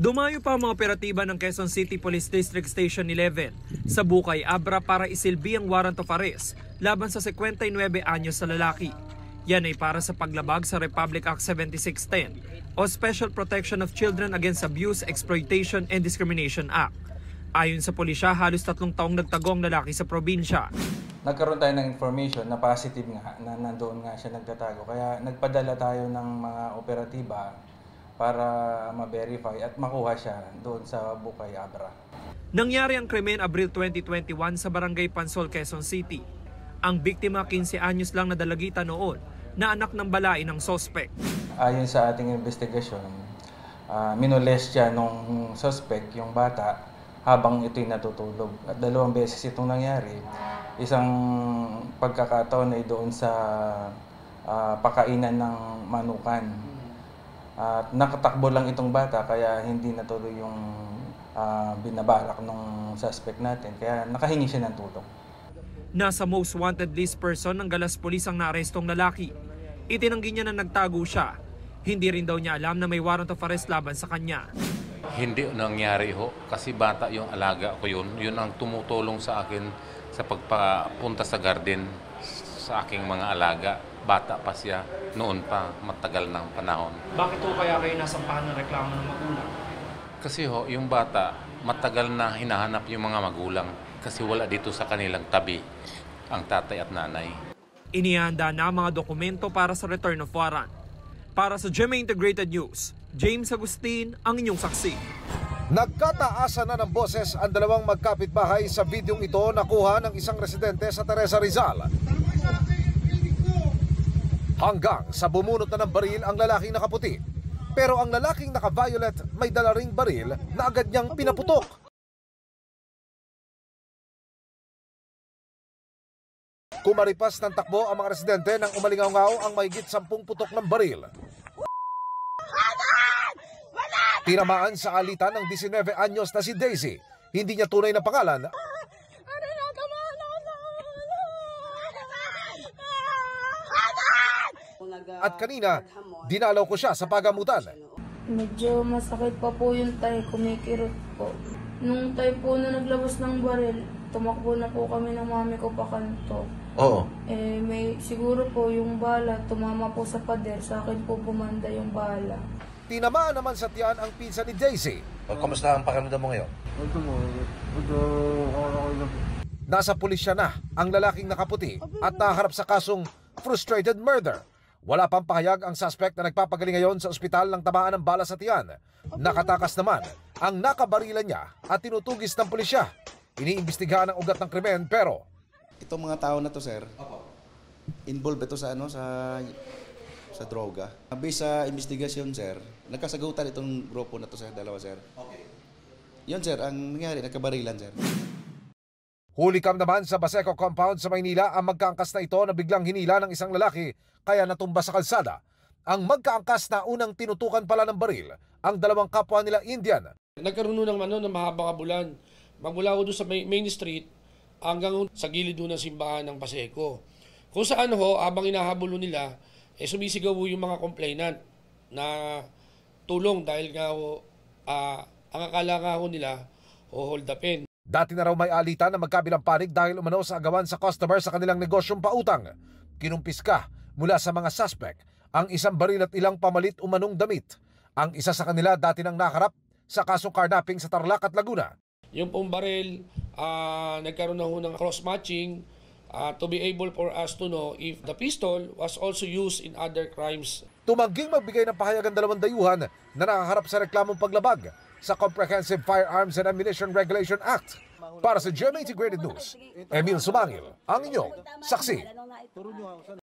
Dumayo pa ang mga operatiba ng Quezon City Police District Station 11 sa Bukay, Abra para isilbi ang warrant of arrest laban sa 59 anyos sa lalaki. Yan ay para sa paglabag sa Republic Act 7610 o Special Protection of Children Against Abuse, Exploitation and Discrimination Act. Ayon sa pulisya, halos 3 taong nagtago ang lalaki sa probinsya. Nagkaroon tayo ng information na positive nga, na nandoon nga siya nagtatago. Kaya nagpadala tayo ng mga operatiba para ma-verify at makuha siya doon sa Bukay, Abra. Nangyari ang krimen Abril 2021 sa Barangay Pansol, Quezon City. Ang biktima 15 anyos lang na dalagitan noon na anak ng balain ng sospek. Ayon sa ating investigasyon, minolest siya nung suspect, yung bata, habang ito'y natutulog. At 2 beses itong nangyari. Isang pagkakataon ay doon sa pakainan ng manukan. At nakatakbo lang itong bata kaya hindi natuloy yung binabalak ng suspect natin. Kaya nakahingi siya ng tulong. Nasa most wanted list person ng Galas Police ang naarestong lalaki. Itinanggi niya na nagtago siya. Hindi rin daw niya alam na may warrant of arrest laban sa kanya. Hindi nangyari ho kasi bata yung alaga ko yun. Yun ang tumutulong sa akin sa pagpapunta sa garden sa aking mga alaga. Bata pa siya, noon pa, matagal ng panahon. Bakit ho kaya kayo nasampahan ng reklamo ng magulang? Kasi ho, yung bata, matagal na hinahanap yung mga magulang kasi wala dito sa kanilang tabi ang tatay at nanay. Inihanda na ang mga dokumento para sa return of warrant. Para sa GMA Integrated News, James Agustin ang inyong saksi. Nagkataasan na ng boses ang 2 magkapitbahay sa videong ito na kuha ng isang residente sa Teresa Rizal. Hanggang sa bumunot na ng baril ang lalaking nakaputi. Pero ang lalaking naka-violet may dala ring baril na agad niyang pinaputok. Kumaripas ng takbo ang mga residente nang umalingaw-ngaw ang mahigit 10 putok ng baril. Tinamaan sa alitan ng 19 anyos na si Daisy. Hindi niya tunay na pangalan. At kanina, dinalaw ko siya sa pagamutan. Medyo masakit pa po yung tay, kumikirot po. Nung tay po na naglabas ng baril, tumakbo na po kami ng mami ko pakanto. Oo. Siguro po yung bala, tumama po sa pader, sa akin po bumanda yung bala. Tinamaan naman sa tiyan ang pinsan ni Daisy. Kamusta ang pakiramdam mo ngayon? Nasa pulisya na ang lalaking nakaputi at naharap sa kasong frustrated murder. Wala pang pahayag ang suspect na nagpapagaling ngayon sa ospital ng tamaan ng bala sa tiyan. Nakatakas naman ang nakabarilan niya at tinutugis ng pulisya. Iniimbestigahan ang ugat ng krimen pero itong mga tao na to, sir, involved ito sa sa droga. Based sa investigasyon, sir, nagkasagutan itong grupo na to, sir, 2, sir. Okay. Yun, sir, ang nangyari, nagkabarilan, sir. Hulikam naman sa Baseco compound sa Maynila ang magkaangkas na ito na biglang hinila ng isang lalaki kaya natumba sa kalsada. Ang magkaangkas na unang tinutukan pala ng baril ang 2 kapwa nila Indian. Nagkaroon ng mahabang kabulan. Magmula ko doon sa Main Street hanggang sa gilid doon ng simbahan ng Baseco. Kung saan habang inahabol nila, sumisigaw yung mga complainant na tulong dahil nga ang akala nga nila hold upin. Dati na raw may alitan na magkabilang panig dahil umano sa agawan sa customer sa kanilang negosyong pautang. Kinumpiska mula sa mga suspect ang isang baril at ilang pamalit umanong damit. Ang isa sa kanila dati nang nakarap sa kasong carnapping sa Tarlac at Laguna. Yung pong baril, nagkaroon na ng cross-matching to be able for us to know if the pistol was also used in other crimes. Tumangging magbigay ng pahayag ang 2 dayuhan na nakaharap sa reklamong paglabag sa Comprehensive Firearms and Ammunition Regulation Act. Para sa GMA Integrated News, Emil Sumangil, ang inyong saksi.